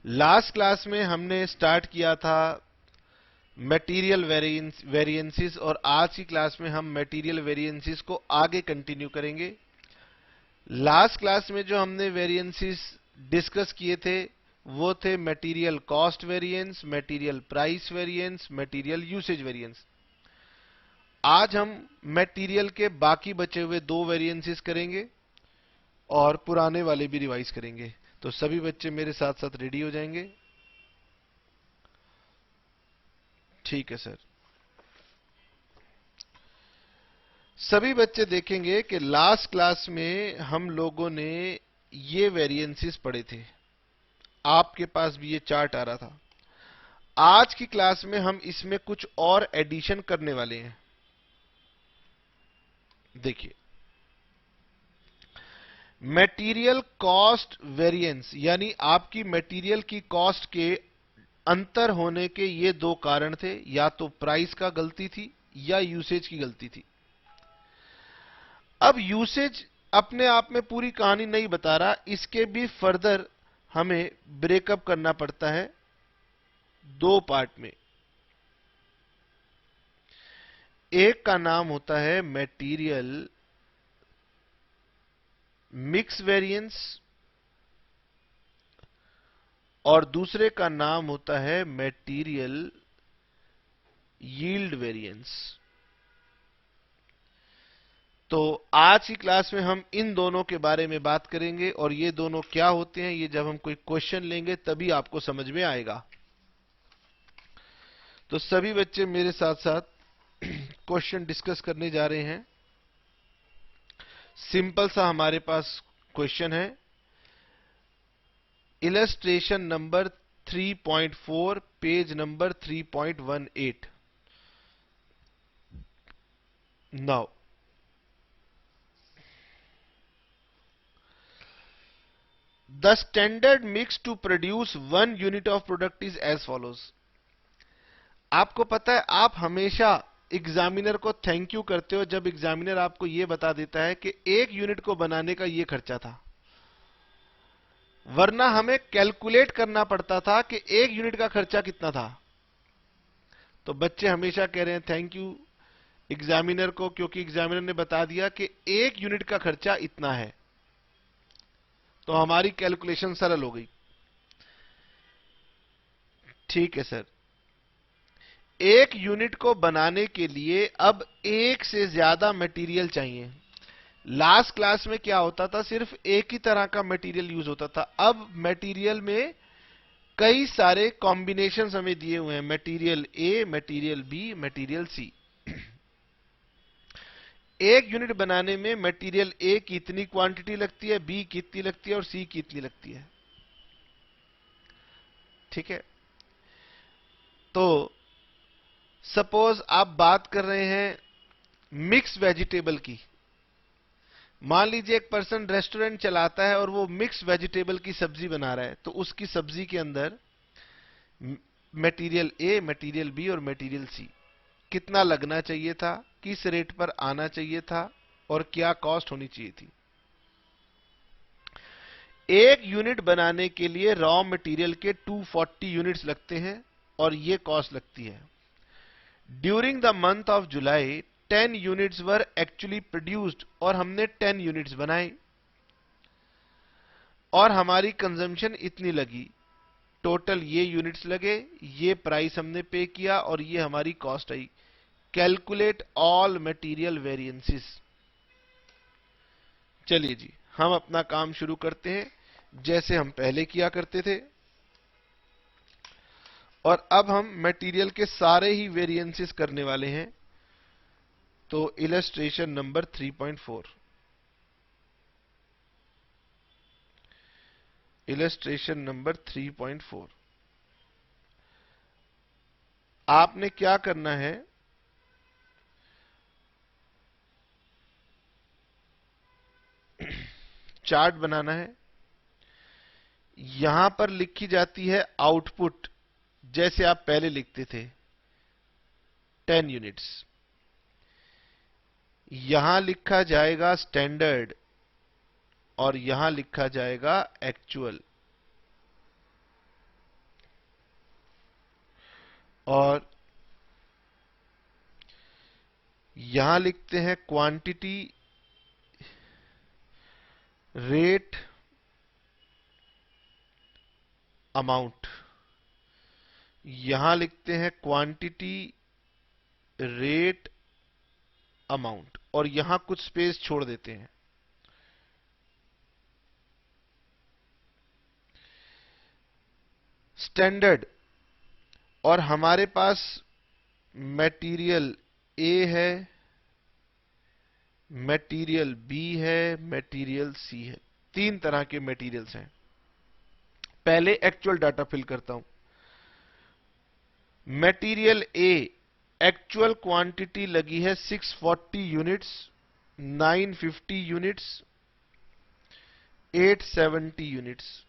Last class में हमने start किया था मटेरियल वेरिएंसेस और आज की क्लास में हम मटेरियल वेरिएंसेस को आगे कंटिन्यू करेंगे। लास्ट क्लास में जो हमने वेरिएंसेस डिस्कस किए थे वो थे material cost variance, material price variance, material usage variance. आज हम मटेरियल के बाकी बचे हुए दो वेरिएंसेस करेंगे और पुराने वाले भी रिवाइज करेंगे। तो सभी बच्चे मेरे साथ साथ रेडी हो जाएंगे? ठीक है सर। सभी बच्चे देखेंगे कि लास्ट क्लास में हम लोगों ने ये वेरिएंसेस पढ़े थे, आपके पास भी ये चार्ट आ रहा था। आज की क्लास में हम इसमें कुछ और एडिशन करने वाले हैं। देखिए, मटेरियल कॉस्ट वेरिएंस यानी आपकी मटेरियल की कॉस्ट के अंतर होने के ये दो कारण थे, या तो प्राइस का गलती थी या यूसेज की गलती थी। अब यूसेज अपने आप में पूरी कहानी नहीं बता रहा, इसके भी फर्दर हमें ब्रेकअप करना पड़ता है दो पार्ट में। एक का नाम होता है मटेरियल मिक्स वेरिएंस और दूसरे का नाम होता है मटेरियल यील्ड वेरिएंस। तो आज की क्लास में हम इन दोनों के बारे में बात करेंगे और ये दोनों क्या होते हैं ये जब हम कोई क्वेश्चन लेंगे तभी आपको समझ में आएगा। तो सभी बच्चे मेरे साथ साथ क्वेश्चन डिस्कस करने जा रहे हैं। सिंपल सा हमारे पास क्वेश्चन है, illustration number 3.4 page number 3.18। Now the standard mix to produce 1 unit of product is as follows। आपको पता है आप हमेशा एग्जामिनर को थैंक यू करते हो जब एग्जामिनर आपको यह बता देता है कि एक यूनिट को बनाने का यह खर्चा था, वरना हमें कैलकुलेट करना पड़ता था कि एक यूनिट का खर्चा कितना था। तो बच्चे हमेशा कह रहे हैं थैंक यू एग्जामिनर को, क्योंकि एग्जामिनर ने बता दिया कि एक यूनिट का खर्चा इतना है, तो हमारी कैलकुलेशन सरल हो गई। ठीक है सर। एक यूनिट को बनाने के लिए अब एक से ज्यादा मटेरियल चाहिए। लास्ट क्लास में क्या होता था, सिर्फ एक ही तरह का मटेरियल यूज होता था। अब मटेरियल में कई सारे कॉम्बिनेशंस हमें दिए हुए हैं, material A, material B, material C. एक यूनिट बनाने में मटेरियल ए की इतनी क्वांटिटी लगती है, बी की इतनी लगती है और सी की इतनी लगती है। ठीक है। तो सपोज आप बात कर रहे हैं मिक्स वेजिटेबल की। मान लीजिए एक पर्सन रेस्टोरेंट चलाता है और वो मिक्स वेजिटेबल की सब्जी बना रहा है, तो उसकी सब्जी के अंदर मटेरियल ए, मटेरियल बी और मटेरियल सी कितना लगना चाहिए था, किस रेट पर आना चाहिए था और क्या कॉस्ट होनी चाहिए थी। एक यूनिट बनाने के लिए रॉ मटेरियल के 240 यूनिट्स लगते हैं और ये कॉस्ट लगती है। During the month of July 10 units were actually produced और हमने 10 यूनिट्स बनाए और हमारी कंजम्पशन इतनी लगी। टोटल ये यूनिट्स लगे, ये प्राइस हमने पे किया और ये हमारी कॉस्ट आई। Calculate all material variances. चलिए जी, हम अपना काम शुरू करते हैं जैसे हम पहले किया करते थे। और अब हम मटेरियल के सारे ही वेरिएंसेस करने वाले हैं। तो इलस्ट्रेशन नंबर 3.4, इलस्ट्रेशन नंबर 3.4। आपने क्या करना है, चार्ट बनाना है। यहां पर लिखी जाती है आउटपुट, जैसे आप पहले लिखते थे 10 यूनिट्स। यहां लिखा जाएगा स्टैंडर्ड और यहां लिखा जाएगा एक्चुअल। और यहां लिखते हैं क्वांटिटी, रेट, अमाउंट। यहां लिखते हैं क्वांटिटी, रेट, अमाउंट, और यहां कुछ स्पेस छोड़ देते हैं। स्टैंडर्ड, और हमारे पास मटेरियल ए है, मटेरियल बी है, मटेरियल सी है। तीन तरह के मटेरियल्स हैं। पहले एक्चुअल डाटा फिल करता हूं। मटेरियल ए, एक्चुअल क्वांटिटी लगी है 640 units, 950 units, 870 units,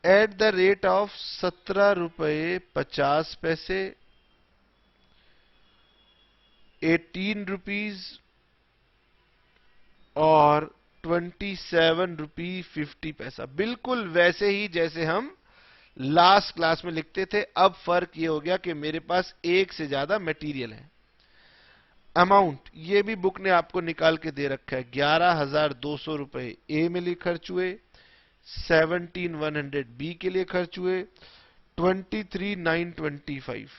at the rate of 17 रुपये 50 पैसे, 18 रुपीज और 27 रुपी 50 पैसा। बिल्कुल वैसे ही जैसे हम लास्ट क्लास में लिखते थे। अब फर्क ये हो गया कि मेरे पास एक से ज्यादा मटेरियल है। अमाउंट, ये भी बुक ने आपको निकाल के दे रखा है। 11,200 रुपए ए में लिए खर्च हुए, 17,100 बी के लिए खर्च हुए, 23,925।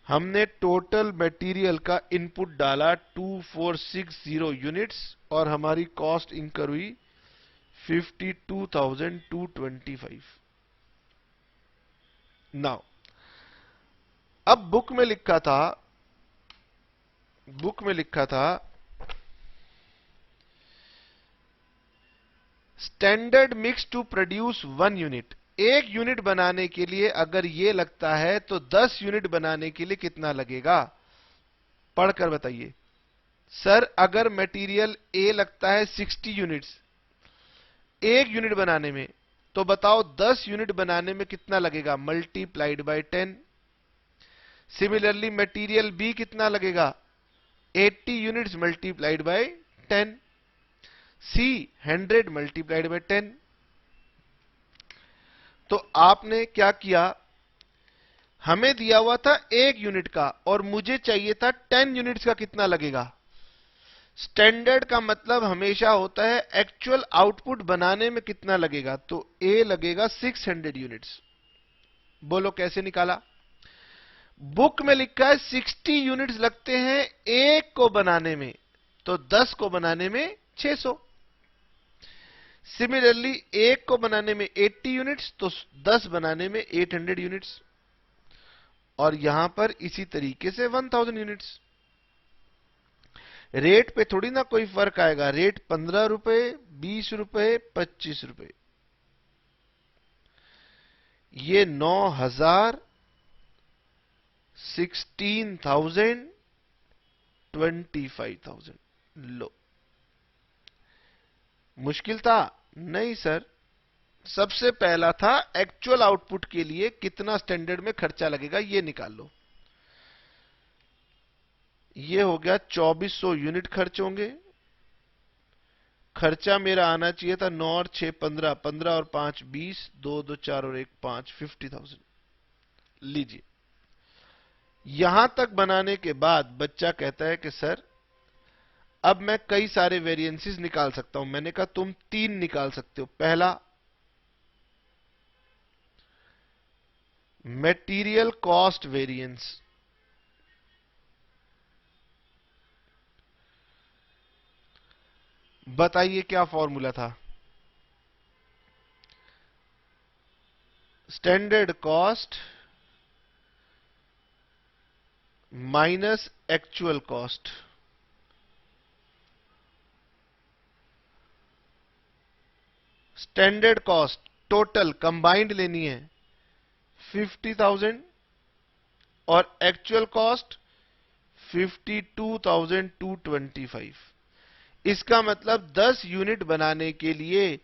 हमने टोटल मटेरियल का इनपुट डाला 2460 यूनिट्स और हमारी कॉस्ट इंकर हुई 52,225। नाउ अब बुक में लिखा था standard mix to produce 1 unit. एक यूनिट बनाने के लिए अगर ये लगता है तो 10 यूनिट बनाने के लिए कितना लगेगा? पढ़कर बताइए। सर अगर मटेरियल ए लगता है 60 यूनिट्स एक यूनिट बनाने में, तो बताओ 10 यूनिट बनाने में कितना लगेगा? Multiplied by 10। Similarly material B कितना लगेगा? 80 units multiplied by 10। C 100 multiplied by 10। तो आपने क्या किया, हमें दिया हुआ था 1 यूनिट का और मुझे चाहिए था 10 यूनिट्स का कितना लगेगा। स्टैंडर्ड का मतलब हमेशा होता है एक्चुअल आउटपुट बनाने में कितना लगेगा। तो ए लगेगा 600 यूनिट्स। बोलो कैसे निकाला? बुक में लिखा है 60 यूनिट्स लगते हैं एक को बनाने में, तो 10 को बनाने में 600। सिमिलरली एक को बनाने में 80 यूनिट्स, तो 10 बनाने में 800 यूनिट्स, और यहां पर इसी तरीके से 1000 यूनिट्स। रेट पे थोड़ी ना कोई फर्क आएगा। रेट 15 रुपए, 20 रुपए, 25 रुपए। ये 9,000, 16,000, 25,000। लो, मुश्किल था? नहीं सर। सबसे पहला था एक्चुअल आउटपुट के लिए कितना स्टैंडर्ड में खर्चा लगेगा, ये निकाल लो। ये हो गया 2400 यूनिट खर्च होंगे। खर्चा मेरा आना चाहिए था 9 और 6 15, 15 और 5 20, 2 2 4 और 1 5, 50,000। लीजिए, यहां तक बनाने के बाद बच्चा कहता है कि सर अब मैं कई सारे वेरिएंसेस निकाल सकता हूं। मैंने कहा तुम 3 निकाल सकते हो। पहला, मटेरियल कॉस्ट वेरिएंस। बताइए क्या फॉर्मूला था? Standard cost minus actual cost. Standard cost total combined लेनी है 50,000 और एक्चुअल कॉस्ट 52,225। इसका मतलब 10 यूनिट बनाने के लिए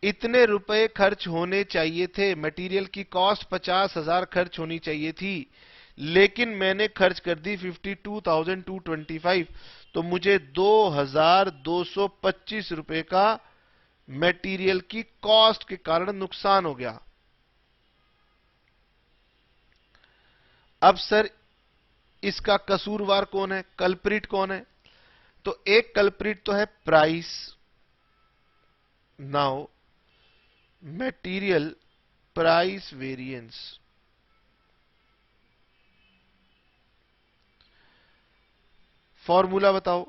इतने रुपए खर्च होने चाहिए थे। मटेरियल की कॉस्ट 50,000 खर्च होनी चाहिए थी, लेकिन मैंने खर्च कर दी 52,225। तो मुझे 2,225 रुपए का मटेरियल की कॉस्ट के कारण नुकसान हो गया। अब सर इसका कसूरवार कौन है, कल्प्रिट कौन है? तो एक कल्प्रिट तो है price. Now material price variance, formula बताओ।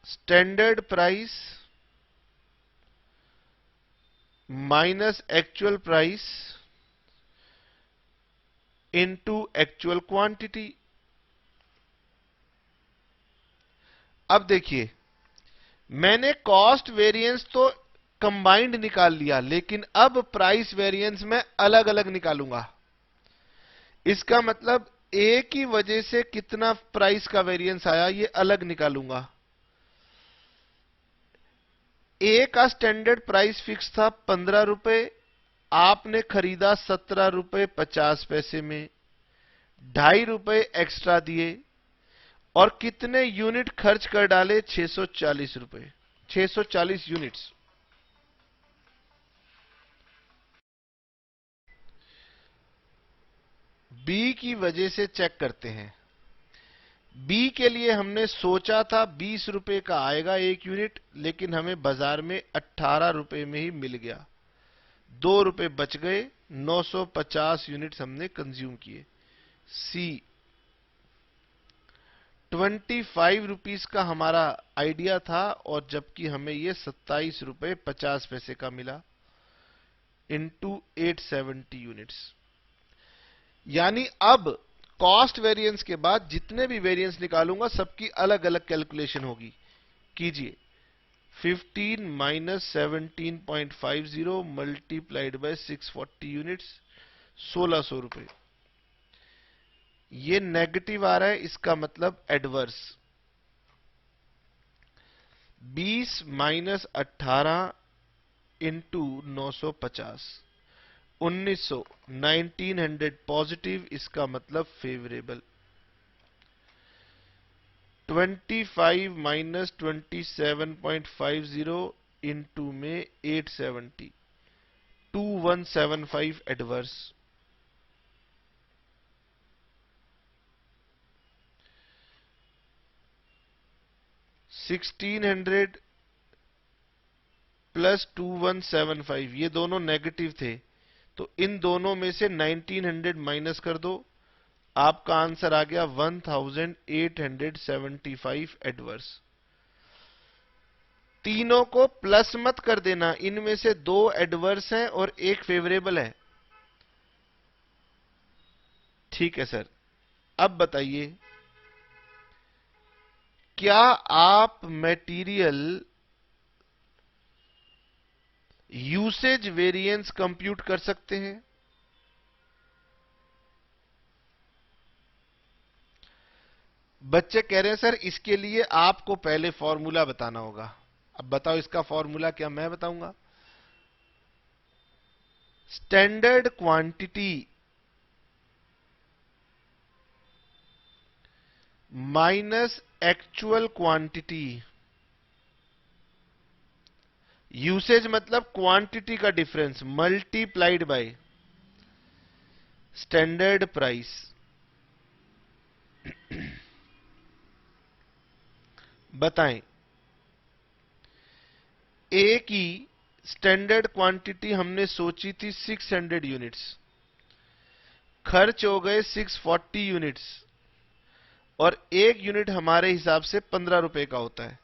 Standard price minus actual price into actual quantity. अब देखिए, मैंने कॉस्ट वेरिएंस तो कंबाइंड निकाल लिया, लेकिन अब प्राइस वेरिएंस मैं अलग अलग निकालूंगा। इसका मतलब ए की वजह से कितना प्राइस का वेरिएंस आया ये अलग निकालूंगा। ए का स्टैंडर्ड प्राइस फिक्स था 15 रुपए, आपने खरीदा 17 रुपए 50 पैसे में, 2.5 रुपए एक्स्ट्रा दिए और कितने यूनिट खर्च कर डाले? 640 रुपए, 640 यूनिट्स। बी की वजह से चेक करते हैं। बी के लिए हमने सोचा था 20 रुपए का आएगा एक यूनिट, लेकिन हमें बाजार में 18 रुपए में ही मिल गया, 2 रुपए बच गए, 950 यूनिट्स हमने कंज्यूम किए। सी 25 रुपीस का हमारा आइडिया था और जबकि हमें ये 27 रुपए 50 पैसे का मिला इनटू 870 यूनिट्स। यानी अब कॉस्ट वेरिएंस के बाद जितने भी वेरिएंस निकालूंगा सबकी अलग अलग कैलकुलेशन होगी। कीजिए, 15 माइनस 17.50 मल्टीप्लाइड बाय 640 यूनिट्स, 1600 रुपए। ये नेगेटिव आ रहा है, इसका मतलब एडवर्स। 20 माइनस 18 इंटू 950, 1900, 1900 पॉजिटिव, इसका मतलब फेवरेबल। 25 माइनस 27.50 इंटू में 870, 2175 एडवर्स। 1600 प्लस 2175, ये दोनों नेगेटिव थे, तो इन दोनों में से 1900 माइनस कर दो, आपका आंसर आ गया 1875 एडवर्स। तीनों को प्लस मत कर देना, इनमें से 2 एडवर्स हैं और 1 फेवरेबल है। ठीक है सर, अब बताइए, क्या आप मटेरियल यूसेज वेरिएंस कंप्यूट कर सकते हैं? बच्चे कह रहे हैं सर इसके लिए आपको पहले फॉर्मूला बताना होगा। अब बताओ इसका फॉर्मूला क्या, मैं बताऊंगा। Standard quantity minus actual quantity, usage मतलब क्वांटिटी का difference, multiplied by standard price. बताएं, ए की स्टैंडर्ड क्वांटिटी हमने सोची थी 600 यूनिट्स, खर्च हो गए 640 यूनिट्स और एक यूनिट हमारे हिसाब से 15 रुपए का होता है।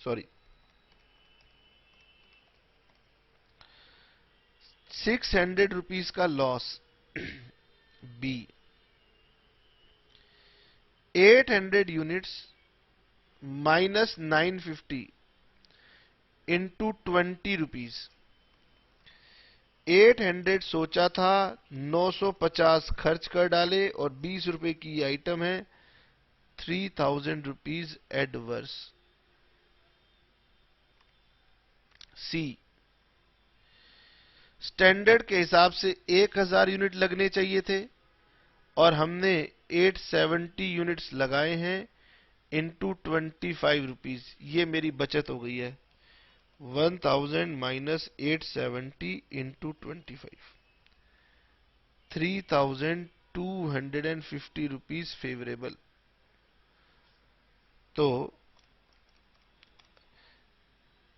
सॉरी, 600 रुपीस का loss. B 800 units minus 950 into 20 rupees. 800 सोचा था, 950 खर्च कर डाले और 20 रुपए की आइटम है, 3000 रुपीज एडवर्स। सी स्टैंडर्ड के हिसाब से 1000 यूनिट लगने चाहिए थे और हमने 870 यूनिट्स लगाए हैं, इंटू 25 रुपीज, ये मेरी बचत हो गई है। 1000 माइनस 870 इंटू 25, 3250 रुपीज फेवरेबल। तो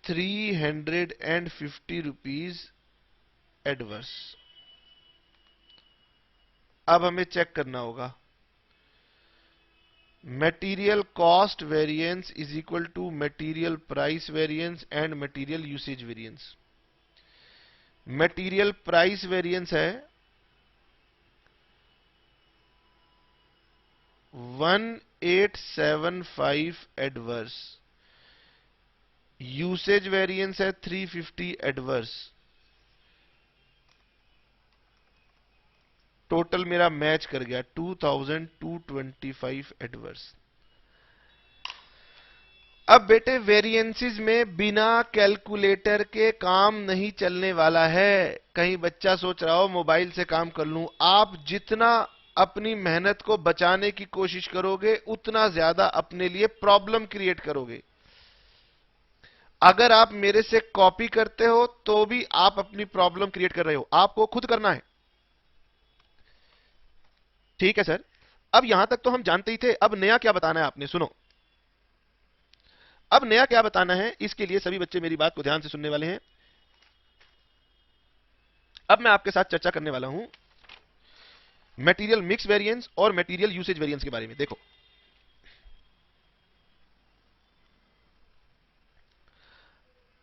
350 रुपीज एडवर्स। अब हमें चेक करना होगा, material cost variance is equal to material price variance and material usage variance. Material price variance है 1875 एडवर्स, यूसेज वेरिएंस है 350 एडवर्स। टोटल मेरा मैच कर गया 2225 एडवर्स। अब बेटे वेरिएंसेस में बिना कैलकुलेटर के काम नहीं चलने वाला है। कहीं बच्चा सोच रहा हो मोबाइल से काम कर लूं, आप जितना अपनी मेहनत को बचाने की कोशिश करोगे उतना ज्यादा अपने लिए प्रॉब्लम क्रिएट करोगे। अगर आप मेरे से कॉपी करते हो तो भी आप अपनी प्रॉब्लम क्रिएट कर रहे हो, आपको खुद करना है। ठीक है सर, अब यहां तक तो हम जानते ही थे, अब नया क्या बताना है आपने, सुनो। अब नया क्या बताना है, इसके लिए सभी बच्चे मेरी बात को ध्यान से सुनने वाले हैं। अब मैं आपके साथ चर्चा करने वाला हूं मटेरियल मिक्स वेरिएंस और मटेरियल यूसेज वेरिएंस के बारे में। देखो,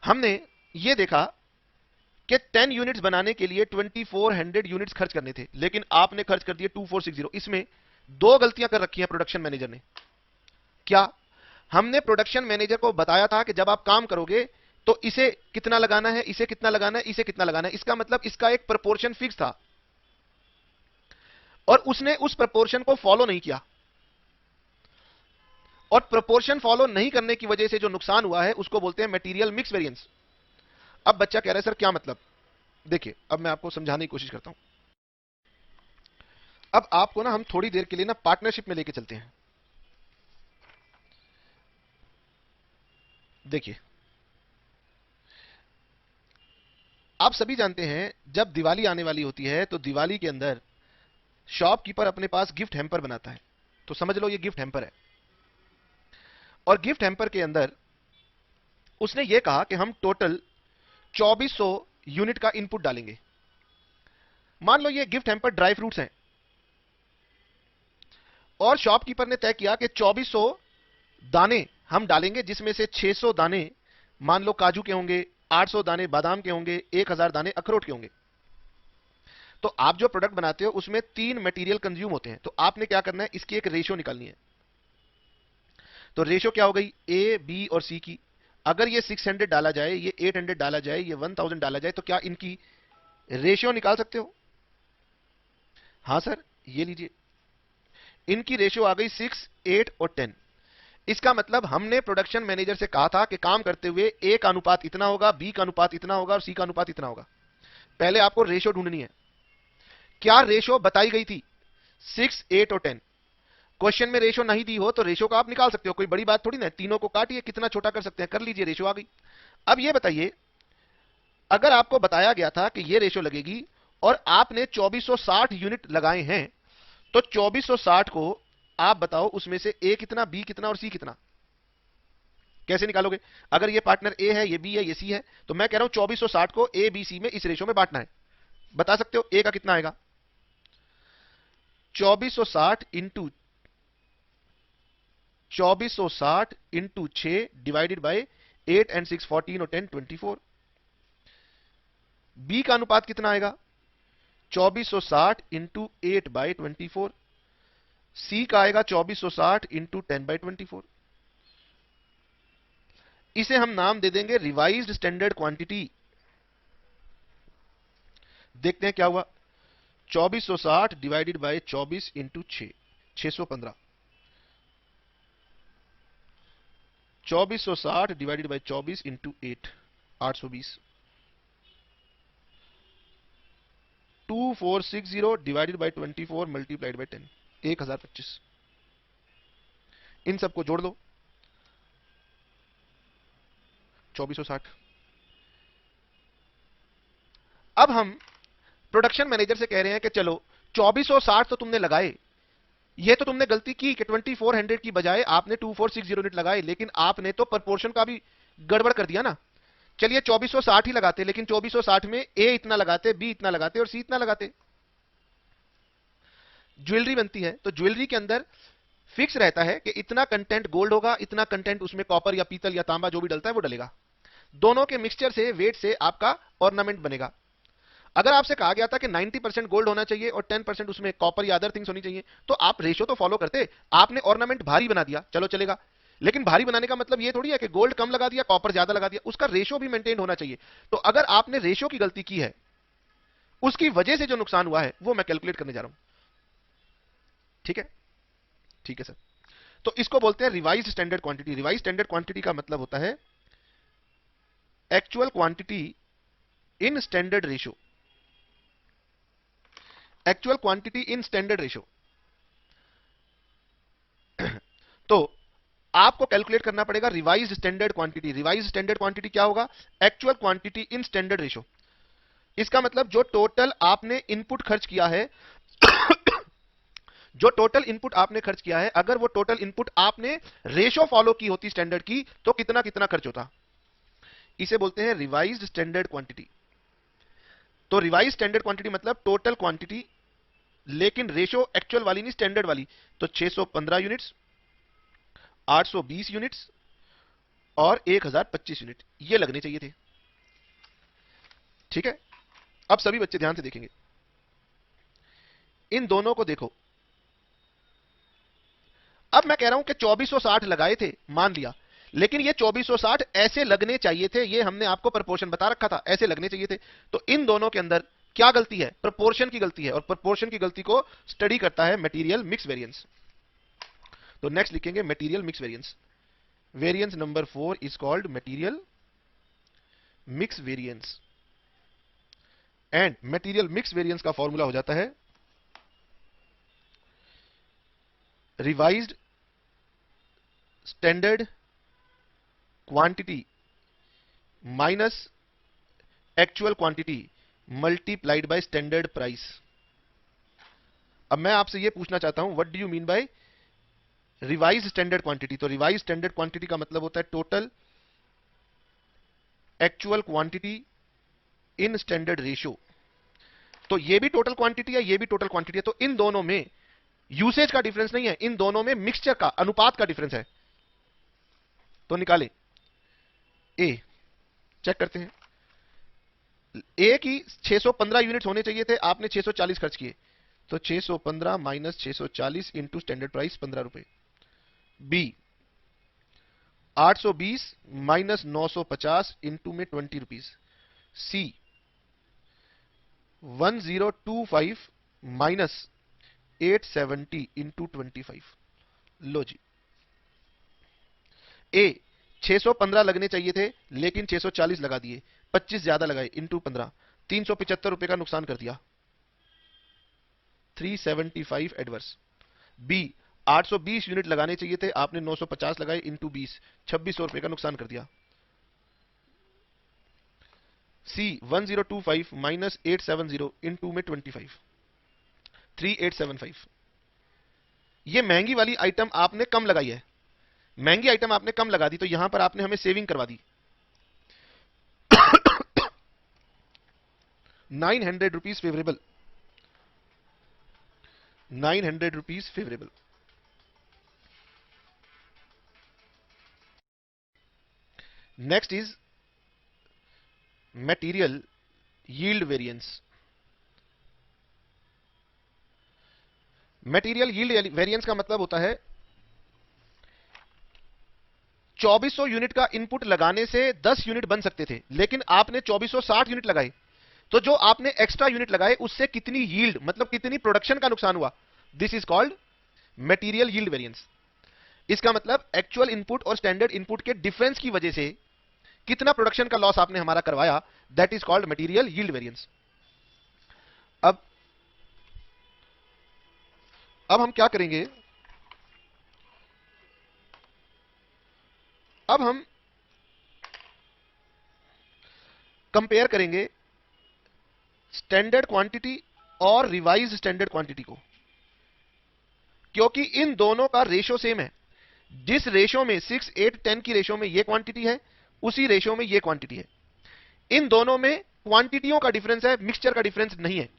हमने यह देखा कि 10 यूनिट्स बनाने के लिए 2400 यूनिट्स खर्च करने थे, लेकिन आपने खर्च कर दिए 2460। इसमें दो गलतियां कर रखी हैं प्रोडक्शन मैनेजर ने। क्या? हमने प्रोडक्शन मैनेजर को बताया था कि जब आप काम करोगे तो इसे कितना लगाना है, इसे कितना लगाना है, इसे कितना लगाना है। इसका मतलब इसका एक प्रोपोर्शन फिक्स था और उसने उस प्रोपोर्शन को फॉलो नहीं किया, और प्रोपोर्शन फॉलो नहीं करने की वजह से जो नुकसान हुआ है उसको बोलते हैं मटेरियल मिक्स वेरिएंस। अब बच्चा कह रहा है सर क्या मतलब? देखिए, अब मैं आपको समझाने की कोशिश करता हूं। अब आपको ना हम थोड़ी देर के लिए ना पार्टनरशिप में लेके चलते हैं। देखिए, आप सभी जानते हैं जब दिवाली आने वाली होती है तो दिवाली के अंदर शॉपकीपर अपने पास गिफ्ट हैम्पर बनाता है। तो समझ लो ये गिफ्ट हैम्पर है, और गिफ्ट हैम्पर के अंदर उसने ये कहा कि हम टोटल 2400 यूनिट का इनपुट डालेंगे। मान लो ये गिफ्ट हैम्पर ड्राई फ्रूट्स हैं, और शॉपकीपर ने तय किया कि 2400 दाने हम डालेंगे, जिसमें से 600 दाने मान लो काजू के होंगे, 800 दाने बादाम के होंगे, 1000 दाने अखरोट के होंगे। तो आप जो प्रोडक्ट बनाते हो उसमें 3 मटेरियल कंज्यूम होते हैं, तो आपने क्या करना है, इसकी एक रेशियो निकालनी है। तो रेशियो क्या हो गई, ए, बी और सी की। अगर ये 600 डाला जाए, ये 800 डाला जाए, ये 1000 डाला जाए, तो क्या इनकी रेशियो निकाल सकते हो? हां सर, ये लीजिए, इनकी रेशियो आ गई 6, 8 और 10। इसका मतलब हमने प्रोडक्शन मैनेजर से कहा था कि काम करते हुए ए का अनुपात इतना होगा, बी का अनुपात इतना होगा और सी का अनुपात इतना होगा। पहले आपको रेशियो ढूंढनी है। क्या रेशियो बताई गई थी? 6, 8 और 10। क्वेश्चन में रेशियो नहीं दी हो तो रेशियो का आप निकाल सकते हो, कोई बड़ी बात थोड़ी ना है। तीनों को काटिए, कितना छोटा कर सकते हैं, कर लीजिए, रेशियो आ गई। अब ये बताइए, अगर आपको बताया गया था कि ये रेशियो लगेगी और आपने 2460 यूनिट लगाए हैं, तो 2460 को आप बताओ उसमें से ए कितना, बी कितना और सी कितना? कैसे निकालोगे? अगर ये पार्टनर ए है, ये बी है, ये सी है, तो मैं कह रहा हूं 2460 को ए बी सी में इस रेशियो में बांटना है। बता सकते हो ए का कितना आएगा? 2460 इंटू 6 डिवाइडेड बाय 8 एंड 6 14 और 10 24। बी का अनुपात कितना आएगा? 2460 इंटू 8 बाय 24। सी का आएगा 2460 इंटू 10 बाय 24। इसे हम नाम दे देंगे रिवाइज्ड स्टैंडर्ड क्वांटिटी। देखते हैं क्या हुआ। 2460 divided by 24 into 6, 615। 2460 divided by 24 into 8, 820। 2460 divided by 24 multiplied by 10, 1025। इन सबको जोड़ लो, 2460। अब हम प्रोडक्शन मैनेजर से कह रहे हैं कि चलो 2460 तो तुमने लगाए, ये तो तुमने गलती की कि 2400 की बजाय आपने 2460 यूनिट लगाए, लेकिन आपने तो प्रपोर्शन का भी गड़बड़ कर दिया ना। चलिए 2460 ही लगाते, लेकिन 2460 में ए इतना लगाते, बी इतना लगाते और सी इतना लगाते। ज्वेलरी बनती है तो ज्वेलरी के अंदर फिक्स रहता है कि इतना कंटेंट गोल्ड होगा, इतना कंटेंट उसमें कॉपर या पीतल या तांबा जो भी डलता है वो डलेगा। दोनों के मिक्सचर से, वेट से आपका ऑर्नामेंट बनेगा। अगर आपसे कहा गया था कि 90% गोल्ड होना चाहिए और 10% उसमें कॉपर या अदर थिंग्स होनी चाहिए, तो आप रेशो तो फॉलो करते। आपने ऑर्नामेंट भारी बना दिया, चलो चलेगा, लेकिन भारी बनाने का मतलब ये थोड़ी है कि गोल्ड कम लगा दिया, कॉपर ज्यादा लगा दिया, उसका रेशो भी मेंटेन होना चाहिए। तो अगर आपने रेशो की गलती की है, उसकी वजह से जो नुकसान हुआ है वो मैं कैलकुलेट करने जा रहा हूं। ठीक है, ठीक है सर। तो इसको बोलते हैं revise standard quantity. Revise standard quantity का मतलब होता है actual quantity in standard ratio. Actual quantity in standard ratio. तो आपको कैलकुलेट करना पड़ेगा revise standard quantity. Revise standard quantity क्या होगा? Actual quantity in standard ratio. इसका मतलब जो टोटल आपने इनपुट खर्च किया है जो टोटल इनपुट आपने खर्च किया है, अगर वो टोटल इनपुट आपने रेशो फॉलो की होती स्टैंडर्ड की, तो कितना कितना खर्च होता। इसे बोलते हैं रिवाइज्ड स्टैंडर्ड क्वांटिटी। तो रिवाइज स्टैंडर्ड क्वांटिटी मतलब टोटल क्वांटिटी, लेकिन रेशो एक्चुअल वाली नहीं, स्टैंडर्ड वाली। तो 615 यूनिट्स, 820 यूनिट्स और 1025 यूनिट ये लगने चाहिए थे। ठीक है, अब सभी बच्चे ध्यान से देखेंगे, इन दोनों को देखो। अब मैं कह रहा हूं कि 2460 लगाए थे, मान लिया, लेकिन ये 2460 ऐसे लगने चाहिए थे, ये हमने आपको प्रपोर्शन बता रखा था, ऐसे लगने चाहिए थे। तो इन दोनों के अंदर क्या गलती है? प्रपोर्शन की गलती है, और प्रपोर्शन की गलती को स्टडी करता है मटेरियल मिक्स वेरिएंस। तो नेक्स्ट लिखेंगे material mix variance. Variance number 4 is called material mix variance. And material mix variance का फॉर्मूला हो जाता है revised standard quantity minus actual quantity multiplied by standard price. अब मैं आपसे यह पूछना चाहता हूं, what do you mean by revise standard quantity? तो रिवाइज स्टैंडर्ड क्वांटिटी का मतलब होता है total actual quantity in standard ratio. तो ये भी टोटल क्वांटिटी है, ये भी टोटल क्वांटिटी है, तो इन दोनों में यूसेज का डिफरेंस नहीं है, इन दोनों में मिक्सचर का, अनुपात का डिफरेंस है। तो निकालें ए, चेक करते हैं। ए की 615 यूनिट्स होने चाहिए थे, आपने 640 खर्च किए, तो 615 माइनस 640 इंटू स्टैंडर्ड प्राइस 15 रुपए। बी 820 माइनस 950 इंटू में 20 रुपीज। सी 1025 माइनस 870 इंटू 25। लो जी, ए 615 लगने चाहिए थे, लेकिन 640 लगा दिए, 25 ज्यादा लगाए, इंटू 15, 375 रुपए का नुकसान कर दिया, 375 एडवर्स। बी 820 यूनिट लगाने चाहिए थे, आपने 950 लगाए, इंटू 20, 2600 रुपए का नुकसान कर दिया। सी 1025 माइनस 870 इंटू में 25, 3875। ये महंगी वाली आइटम आपने कम लगाई है, महंगी आइटम आपने कम लगा दी, तो यहां पर आपने हमें सेविंग करवा दी। 900 rupees favourable, 900 rupees favourable. Next is material yield variance. Material yield variance का मतलब होता है 2400 यूनिट का इनपुट लगाने से 10 यूनिट बन सकते थे, लेकिन आपने 2460 यूनिट लगाए, तो जो आपने एक्स्ट्रा यूनिट लगाए उससे कितनी यील्ड, मतलब कितनी प्रोडक्शन का नुकसान हुआ। This is called material yield variance. इसका मतलब एक्चुअल इनपुट और स्टैंडर्ड इनपुट के डिफरेंस की वजह से कितना प्रोडक्शन का लॉस आपने हमारा करवाया, that is called material yield variance. अब हम क्या करेंगे, अब हम कंपेयर करेंगे स्टैंडर्ड क्वांटिटी और रिवाइज्ड स्टैंडर्ड क्वांटिटी को, क्योंकि इन दोनों का रेशो सेम है। जिस रेशो में 6, 8, 10 की रेशो में ये क्वांटिटी है, उसी रेशो में ये क्वांटिटी है। इन दोनों में क्वांटिटियों का डिफरेंस है, मिक्सचर का डिफरेंस नहीं है।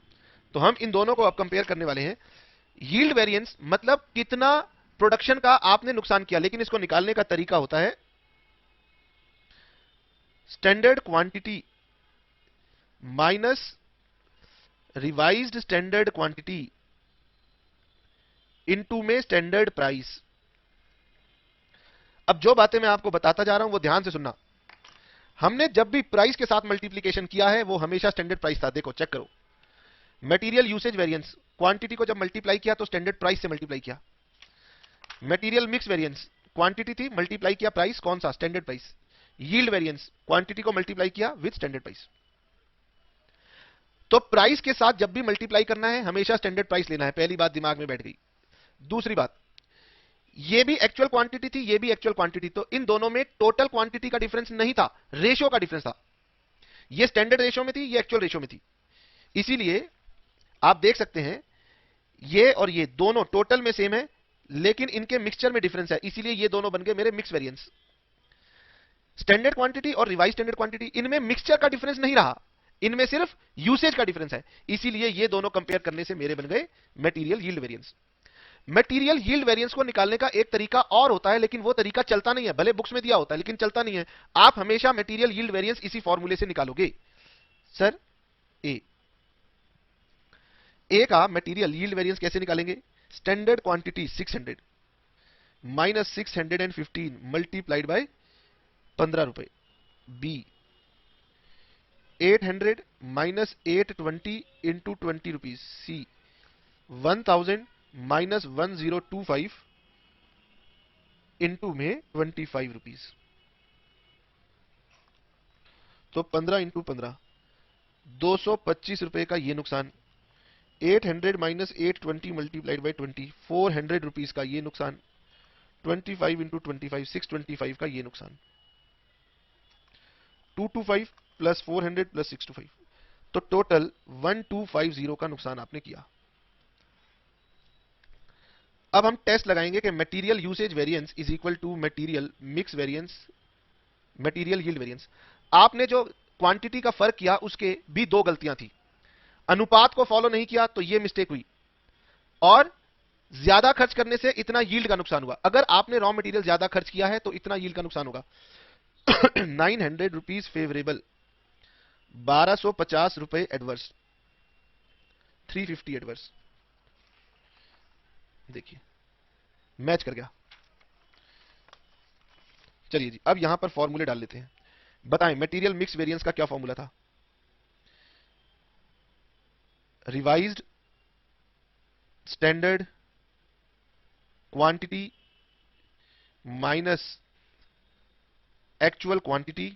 तो हम इन दोनों को अब कंपेयर करने वाले हैं। यील्ड वेरिएंस मतलब कितना प्रोडक्शन का आपने नुकसान किया, लेकिन इसको निकालने का तरीका होता है standard quantity minus revised standard quantity into में स्टैंडर्ड प्राइस। अब जो बातें मैं आपको बताता जा रहा हूं वो ध्यान से सुनना। हमने जब भी प्राइस के साथ मल्टीप्लीकेशन किया है वो हमेशा स्टैंडर्ड प्राइस था। देखो चेक करो, मटेरियल यूसेज वेरिएंस, क्वांटिटी को जब मल्टीप्लाई किया तो स्टैंडर्ड प्राइस से मल्टीप्लाई किया। मटेरियल मिक्स वेरिएंस, क्वांटिटी थी, मल्टीप्लाई किया प्राइस, कौन सा? Standard price. Yield variance, quantity को मल्टीप्लाई किया विद स्टैंडर्ड प्राइस। तो प्राइस के साथ जब भी मल्टीप्लाई करना है हमेशा स्टैंडर्ड प्राइस लेना है। पहली बात दिमाग में बैठ गई। दूसरी बात, ये भी एक्चुअल क्वांटिटी थी, ये भी एक्चुअल क्वांटिटी, तो इन दोनों में टोटल क्वांटिटी का डिफरेंस नहीं था, रेशियो का डिफरेंस था। ये स्टैंडर्ड रेशियो में थी, ये एक्चुअल रेशियो में थी। इसीलिए आप देख सकते हैं ये और ये दोनों टोटल में सेम है, लेकिन इनके मिक्सचर में डिफरेंस है, इसीलिए ये दोनों बन गए मेरे मिक्स वेरिएंस। स्टैंडर्ड क्वांटिटी और रिवाइज स्टैंडर्ड क्वांटिटी, इनमें मिक्सचर का डिफरेंस नहीं रहा, इनमें सिर्फ यूसेज का डिफरेंस है। इसीलिए ये दोनों कंपेयर करने से मेरे बन गए material yield variance. Material yield variance को निकालने का एक तरीका और होता है, लेकिन वो तरीका चलता नहीं है। भले बुक्स में दिया होता है लेकिन चलता नहीं है। आप हमेशा मटेरियल यील्ड वेरिएंस इसी फॉर्मूले से निकालोगे। सर ए का मटेरियल यील्ड वेरिएंस कैसे निकालेंगे? Standard quantity 600 minus 615 multiplied by 15 रुपए। B 800 minus 820 into 20 rupees. C 1000 minus 1025 into में 25 रुपीज। तो 15 इंटू 15 225 रुपए का ये नुकसान। 800 माइनस 820 मल्टीप्लाइड बाई 20 400 रुपीज का ये नुकसान। 25 इंटू 25 625 का ये नुकसान। 225 प्लस 400 प्लस 625, तो टोटल 1250 का नुकसान आपने किया। अब हम टेस्ट लगाएंगे कि material usage variance is equal to material mix variance, material yield variance. आपने जो क्वांटिटी का फर्क किया उसके भी दो गलतियां थी। अनुपात को फॉलो नहीं किया तो ये मिस्टेक हुई, और ज्यादा खर्च करने से इतना यील्ड का नुकसान हुआ। अगर आपने रॉ मटेरियल ज्यादा खर्च किया है तो इतना यील्ड का नुकसान होगा। 900 रुपीज फेवरेबल, 1250 रुपए एडवर्स, 350 एडवर्स। देखिए मैच कर गया। चलिए जी, अब यहां पर फॉर्मूले डाल लेते हैं। बताएं मटेरियल मिक्स वेरिएंस का क्या फॉर्मूला था? Revised standard quantity minus actual quantity,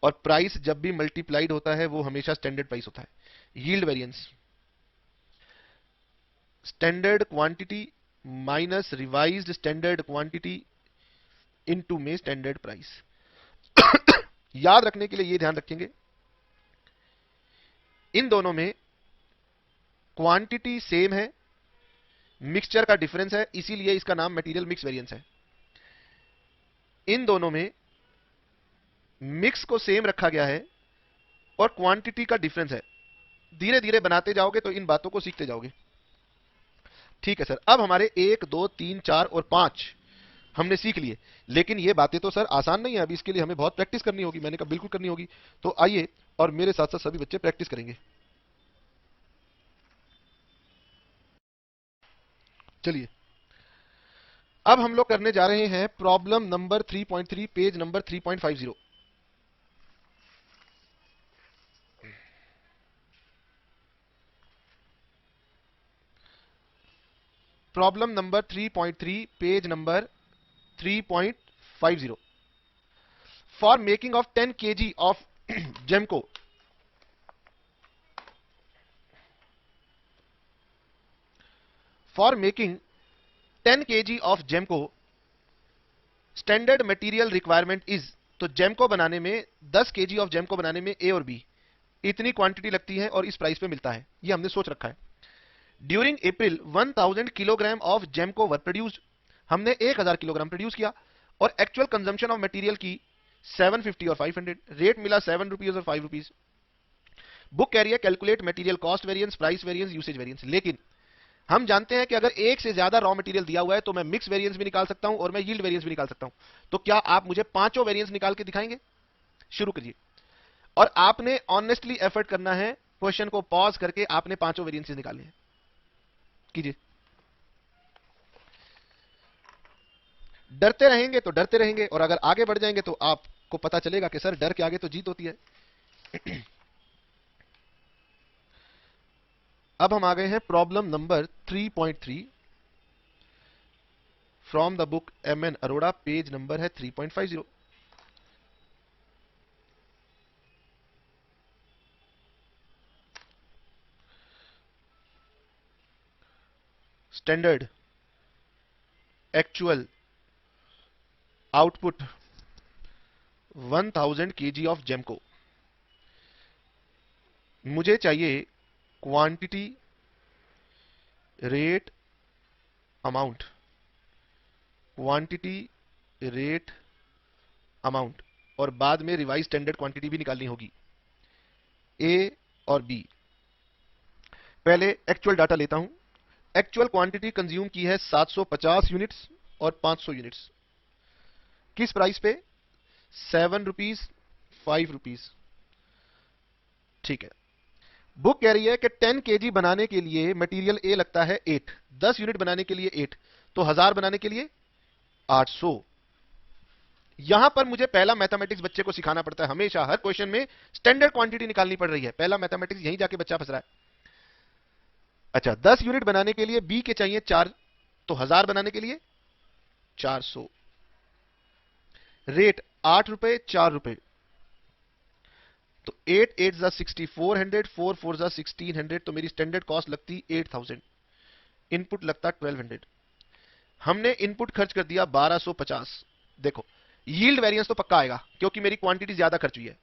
और प्राइस जब भी मल्टीप्लाइड होता है वो हमेशा स्टैंडर्ड प्राइस होता है। Yield variance standard quantity minus revised standard quantity into में स्टैंडर्ड प्राइस। याद रखने के लिए ये ध्यान रखेंगे, इन दोनों में क्वांटिटी सेम है, मिक्सचर का डिफरेंस है, इसीलिए इसका नाम मटेरियल मिक्स वेरिएंस है। इन दोनों में मिक्स को सेम रखा गया है और क्वांटिटी का डिफरेंस है। धीरे धीरे बनाते जाओगे तो इन बातों को सीखते जाओगे। ठीक है सर, अब हमारे 1 2 3 4 और 5 हमने सीख लिए, लेकिन ये बातें तो सर आसान नहीं है। अभी इसके लिए हमें बहुत प्रैक्टिस करनी होगी। मैंने कहा बिल्कुल करनी होगी। तो आइए और मेरे साथ साथ सभी बच्चे प्रैक्टिस करेंगे। चलिए अब हम लोग करने जा रहे हैं problem number 3.3 page number 3.50। Problem number 3.3 page number 3.50। For making of 10 kg of Gemco, for making 10 kg of Gemco, standard material requirement is, तो जेमको बनाने में 10 केजी ऑफ जेमको बनाने में ए और बी इतनी क्वांटिटी लगती है और इस प्राइस पे मिलता है, ये हमने सोच रखा है। During April 1000 kilogram of Gemco were produced, हमने 1000 किलोग्राम प्रोड्यूस किया और एक्चुअल कंजम्पशन ऑफ मटेरियल की 750 और 500, रेट मिला 7 रुपीज और 5 rupees. Book carrier calculate material cost variance, price variance, usage variance. लेकिन हम जानते हैं कि अगर एक से ज्यादा रॉ मटेरियल दिया हुआ है तो मैं मिक्स वेरिएंस भी निकाल सकता हूं और मैं यील्ड वेरिएंस भी निकाल सकता हूं। तो क्या आप मुझे पांचों वेरिएंस निकाल के दिखाएंगे? शुरू करिए, और आपने ऑनेस्टली एफर्ट करना है, क्वेश्चन को पॉज करके आपने पांचों वेरिएंसेस निकालने हैं। कीजिए। डरते रहेंगे तो डरते रहेंगे, और अगर आगे बढ़ जाएंगे तो आपको पता चलेगा कि सर डर के आगे तो जीत होती है। अब हम आ गए हैं problem number 3.3 from the book M N Arora, page number है 3.50। Standard actual output 1000 KG of Gemco, मुझे चाहिए quantity, rate, amount, quantity, rate, amount, और बाद में रिवाइज स्टैंडर्ड क्वांटिटी भी निकालनी होगी, ए और बी। पहले एक्चुअल डाटा लेता हूं। एक्चुअल क्वांटिटी कंज्यूम की है 750 यूनिट्स और 500 यूनिट्स, किस प्राइस पे? 7 रुपीज, 5 रुपीज। ठीक है। बुक कह रही है कि 10 केजी बनाने के लिए मटेरियल ए लगता है 8, 10 यूनिट बनाने के लिए 8, तो 1000 बनाने के लिए 800। यहां पर मुझे पहला मैथमेटिक्स बच्चे को सिखाना पड़ता है, हमेशा हर क्वेश्चन में स्टैंडर्ड क्वांटिटी निकालनी पड़ रही है, पहला मैथमेटिक्स यहीं जाके बच्चा फंस रहा है। अच्छा, 10 यूनिट बनाने के लिए बी के चाहिए 4, तो 1000 बनाने के लिए 400। रेट 8 रुपए, 4 रुपए, तो 8 8 जा 6400, 4 4 जा 1600, तो मेरी स्टैंडर्ड कॉस्ट लगती 8000, इनपुट लगता 1200। हमने इनपुट खर्च कर दिया 1250। देखो यील्ड वेरिएंस तो पक्का आएगा क्योंकि मेरी क्वांटिटी ज्यादा खर्च हुई है।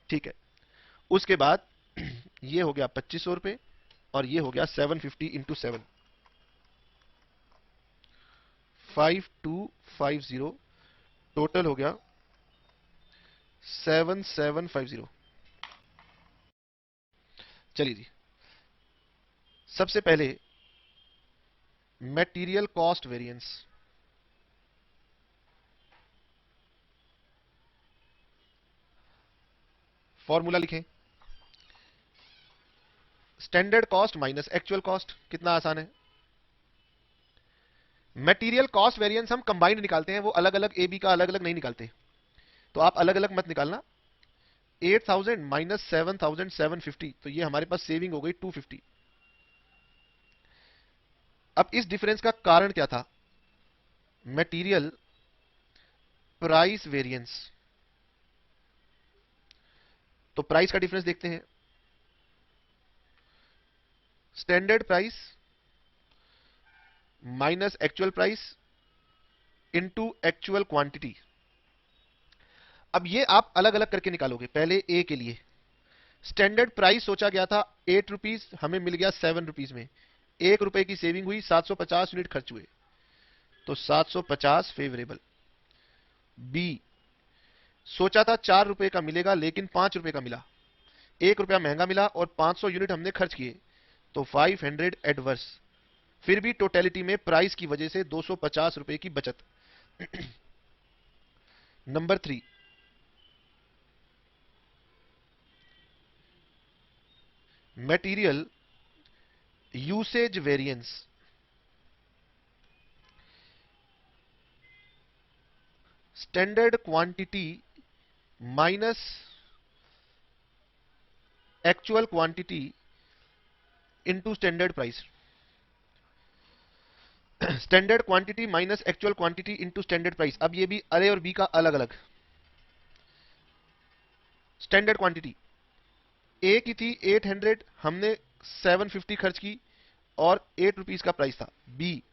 ठीक है, उसके बाद ये हो गया 2500 रुपए और ये हो गया 750 इंटू 7, 5250, टोटल हो गया 7750। चलिए जी, सबसे पहले मटेरियल कॉस्ट वेरिएंस, फॉर्मूला लिखें, standard cost minus actual cost. कितना आसान है। मटेरियल कॉस्ट वेरिएंस हम कंबाइंड निकालते हैं, वो अलग अलग ए बी का अलग अलग नहीं निकालते, तो आप अलग अलग मत निकालना। 8000 माइनस 7750, तो ये हमारे पास सेविंग हो गई 250। अब इस डिफरेंस का कारण क्या था? Material price variance. तो प्राइस का डिफरेंस देखते हैं, standard price minus actual price into actual quantity. अब ये आप अलग अलग करके निकालोगे। पहले ए के लिए स्टैंडर्ड प्राइस सोचा गया था 8 रुपीज, हमें मिल गया 7 रुपीज में, 1 रुपए की सेविंग हुई, 750 यूनिट खर्च हुए, तो 750 फेवरेबल। बी सोचा था 4 रुपए का मिलेगा लेकिन 5 रुपए का मिला, 1 रुपया महंगा मिला और 500 यूनिट हमने खर्च किए, तो 500 एडवर्स। फिर भी टोटलिटी में प्राइस की वजह से 250 रुपए की बचत। Number 3, material usage variance. Standard quantity minus actual quantity into standard price. Standard quantity minus actual quantity into standard price. अब ये भी ए और बी का अलग अलग। स्टैंडर्ड क्वांटिटी ए की थी 800, हमने 750 खर्च की और 8 रुपीज का प्राइस था। बी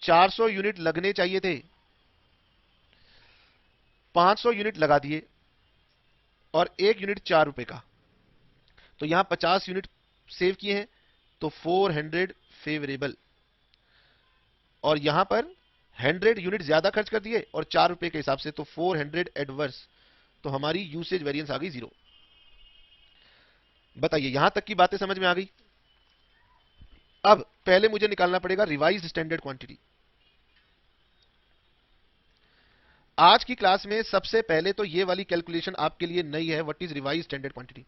400 यूनिट लगने चाहिए थे, 500 यूनिट लगा दिए और 1 यूनिट 4 रुपए का, तो यहां 50 यूनिट सेव किए हैं, तो 400 फेवरेबल। और यहां पर 100 यूनिट ज्यादा खर्च कर दिए और 4 रुपए के हिसाब से, तो 400 एडवर्स। तो हमारी यूसेज वेरिएंस आ गई 0। बताइए यहां तक की बातें समझ में आ गई। अब पहले मुझे निकालना पड़ेगा रिवाइज्ड स्टैंडर्ड क्वांटिटी। आज की क्लास में सबसे पहले तो ये वाली कैलकुलेशन आपके लिए नई है, what is revised standard quantity.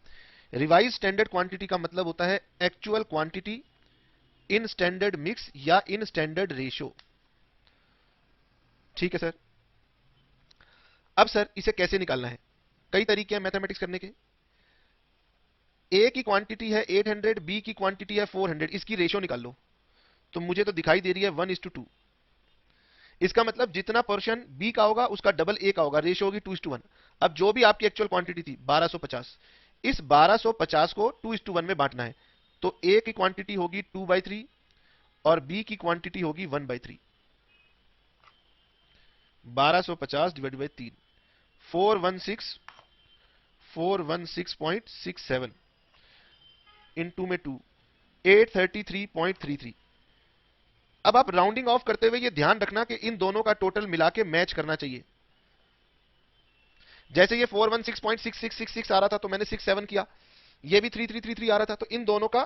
Revised standard quantity का मतलब होता है actual quantity in standard mix या इन स्टैंडर्ड रेशियो। ठीक है सर। अब सर इसे कैसे निकालना है? कई तरीके हैं मैथमेटिक्स करने के। ए की क्वांटिटी है 800, बी की क्वांटिटी है 400, इसकी रेशियो निकाल लो। तो मुझे तो दिखाई दे रही है 1:2। इसका मतलब जितना पोर्शन बी का होगा उसका डबल ए का होगा, रेशियो होगी 2:1। अब जो भी आपकी एक्चुअल क्वांटिटी थी 1250, इस 1250 को 2:1 में बांटना है। तो ए की क्वांटिटी होगी 2/3 और बी की क्वांटिटी होगी 1/3। 1250 डिवाइड बाई 3, 416.67 इंटू में 2, 833.33। अब आप राउंडिंग ऑफ करते हुए ये ध्यान रखना कि इन दोनों का टोटल मिला के मैच करना चाहिए। जैसे ये 416.6666 आ रहा था तो मैंने 67 किया, ये भी 3333 आ रहा था, तो इन दोनों का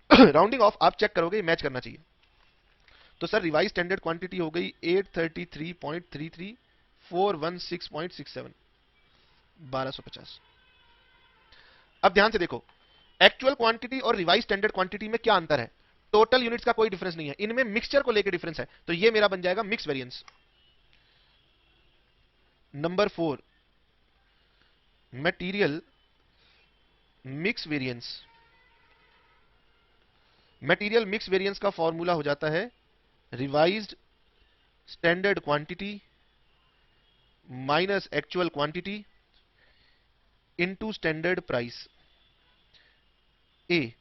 राउंडिंग ऑफ आप चेक करोगे मैच करना चाहिए। तो सर रिवाइज स्टैंडर्ड क्वांटिटी हो गई 833.33, 416.67, 1250। अब ध्यान से देखो, एक्चुअल क्वांटिटी और रिवाइज स्टैंडर्ड क्वांटिटी में क्या अंतर है? टोटल यूनिट्स का कोई डिफरेंस नहीं है, इनमें मिक्सचर को लेकर डिफरेंस है। तो ये मेरा बन जाएगा mix variance. Number 4, material mix variance. Material mix variance का फॉर्मूला हो जाता है revised standard quantity minus actual quantity into standard price. A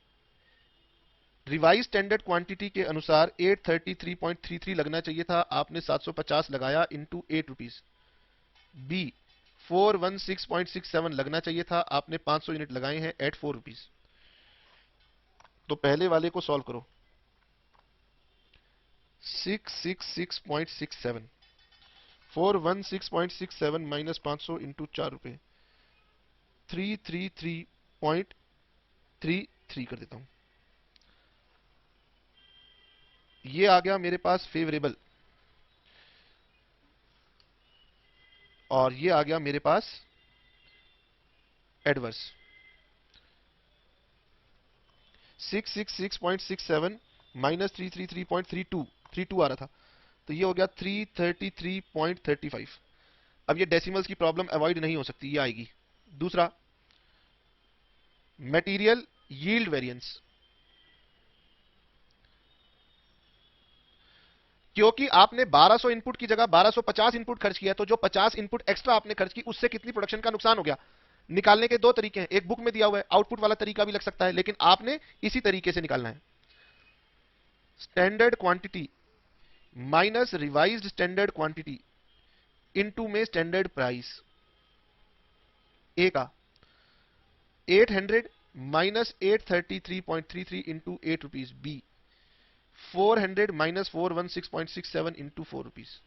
revise standard quantity के अनुसार 833.33 लगना चाहिए था, आपने 750 लगाया इंटू 8 रुपीज। बी 416.67 लगना चाहिए था, आपने 500 यूनिट लगाए हैं एट 4 रुपीज। तो पहले वाले को सॉल्व करो। 666.67, 416.67 माइनस 500 इंटू 4 रुपए, 333.33 कर देता हूं। ये आ गया मेरे पास फेवरेबल और ये आ गया मेरे पास एडवर्स। 666.67 माइनस 333.32 आ रहा था, तो ये हो गया 333.35। अब ये डेसिमल्स की प्रॉब्लम अवॉइड नहीं हो सकती, ये आएगी। दूसरा, मटेरियल यील्ड वेरिएंस। क्योंकि आपने 1200 इनपुट की जगह 1250 इनपुट खर्च किया, तो जो 50 इनपुट एक्स्ट्रा आपने खर्च की उससे कितनी प्रोडक्शन का नुकसान हो गया, निकालने के दो तरीके हैं। एक बुक में दिया हुआ है, आउटपुट वाला तरीका भी लग सकता है, लेकिन आपने इसी तरीके से निकालना है। Standard quantity minus revised standard quantity into में स्टैंडर्ड प्राइस। ए का 800 minus 833.33 into 8 rupees. B 400 minus 416.67 into 4 rupees.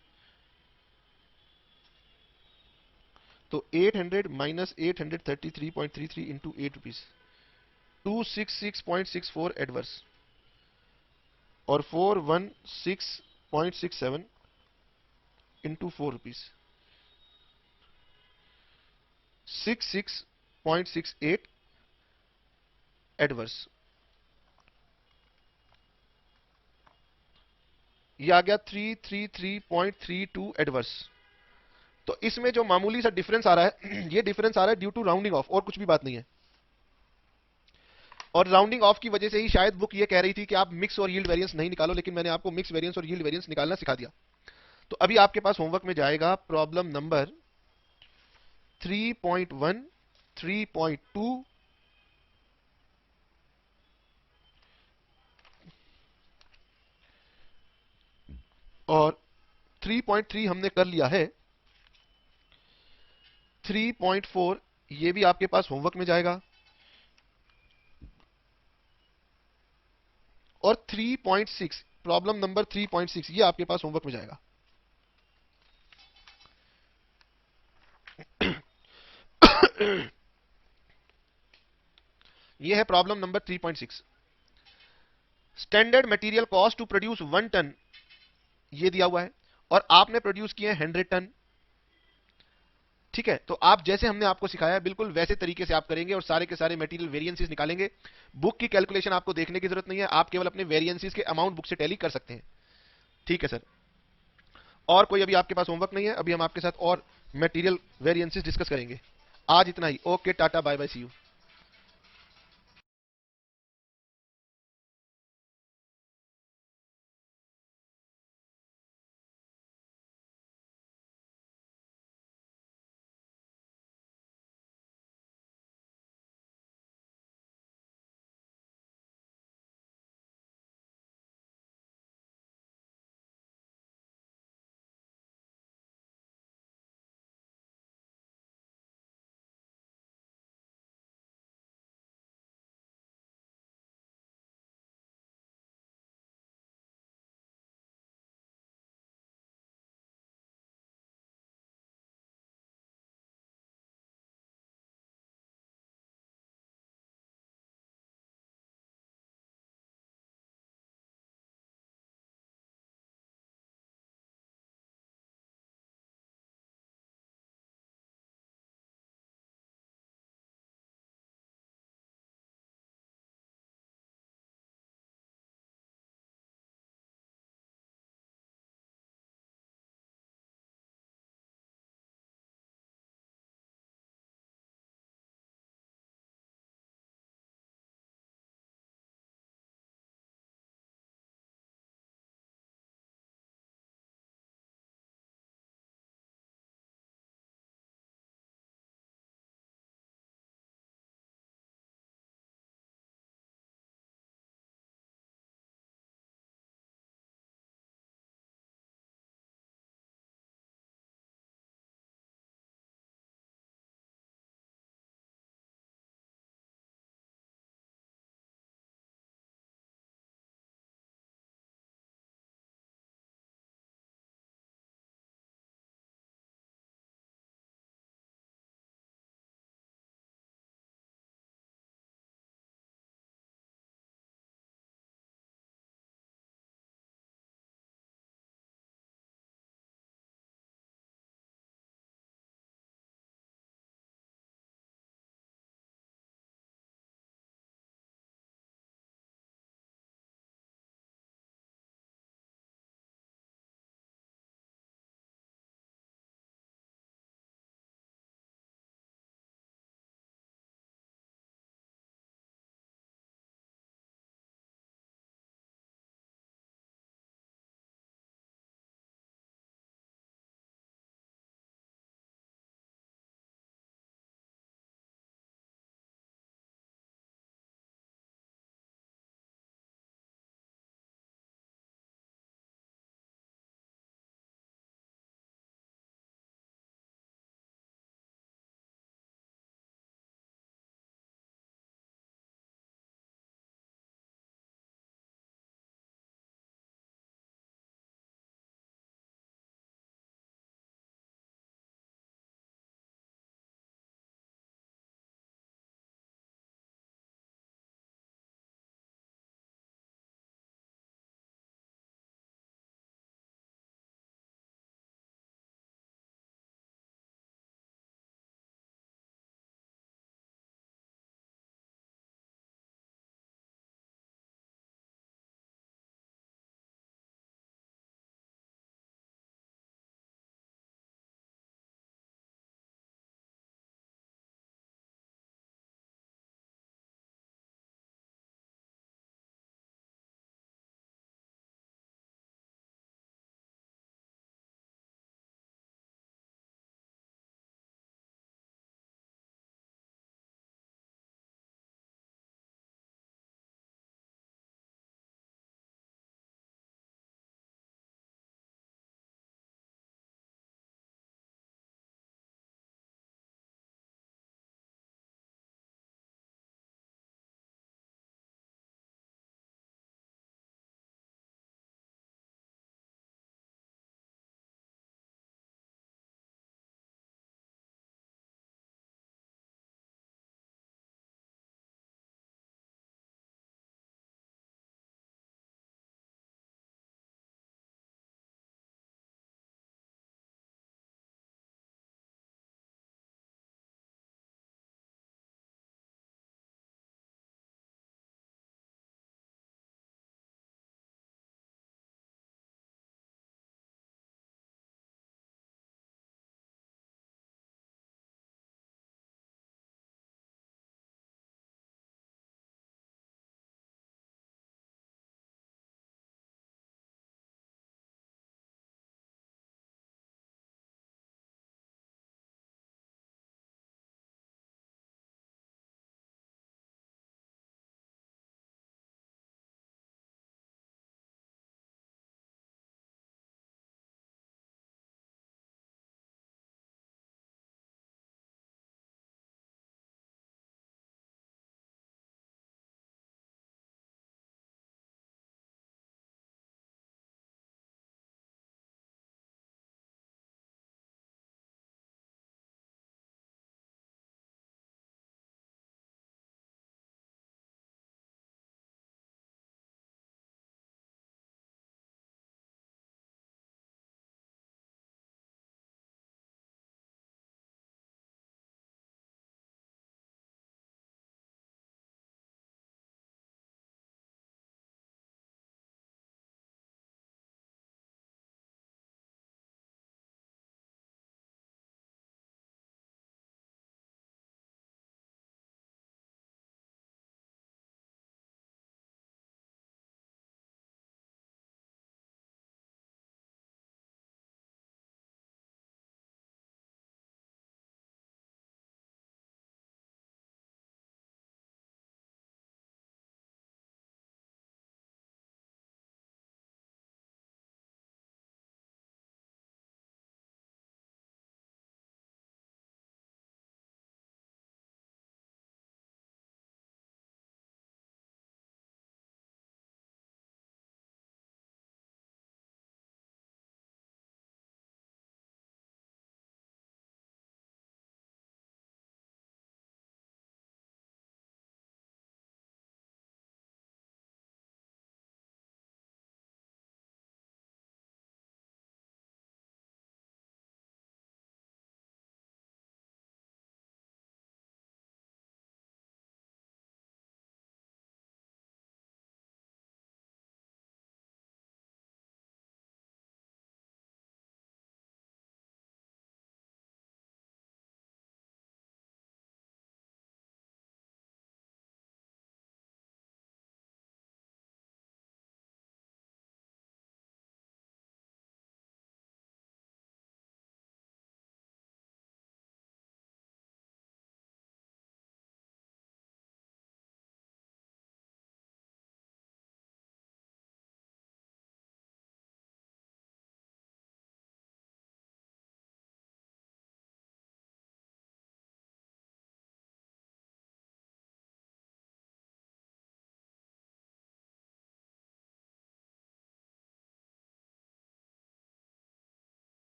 तो 800 माइनस 833.33 इंटू 8 रुपीज, 266.64 एडवर्स, और 416.67 इंटू 4 रुपीज, 66.68 एडवर्स। ये आ गया 333.32 एडवर्स। तो इसमें जो मामूली सा डिफरेंस आ रहा है ये डिफरेंस आ रहा है ड्यू टू राउंडिंग ऑफ, और कुछ भी बात नहीं है। और राउंडिंग ऑफ की वजह से ही शायद बुक ये कह रही थी कि आप मिक्स और यील्ड वेरिएंस नहीं निकालो, लेकिन मैंने आपको मिक्स वेरिएंस और यील्ड वेरिएंस निकालना सिखा दिया। तो अभी आपके पास होमवर्क में जाएगा प्रॉब्लम नंबर 3.1, 3.2 और 3.3 हमने कर लिया है। 3.4 ये भी आपके पास होमवर्क में जाएगा, और 3.6 प्रॉब्लम नंबर 3.6 ये आपके पास होमवर्क में जाएगा। ये है problem number 3.6। Standard material cost to produce 1 ton ये दिया हुआ है, और आपने प्रोड्यूस किए हैं 100 टन। ठीक है, तो आप जैसे हमने आपको सिखाया बिल्कुल वैसे तरीके से आप करेंगे और सारे के सारे मटेरियल वेरिएंसेस निकालेंगे। बुक की कैलकुलेशन आपको देखने की जरूरत नहीं है, आप केवल अपने वेरिएंसेस के अमाउंट बुक से टैली कर सकते हैं। ठीक है सर, और कोई अभी आपके पास होमवर्क नहीं है, अभी हम आपके साथ और मटेरियल वेरिएंसेस डिस्कस करेंगे। आज इतना ही। Okay, tata, bye bye, see you.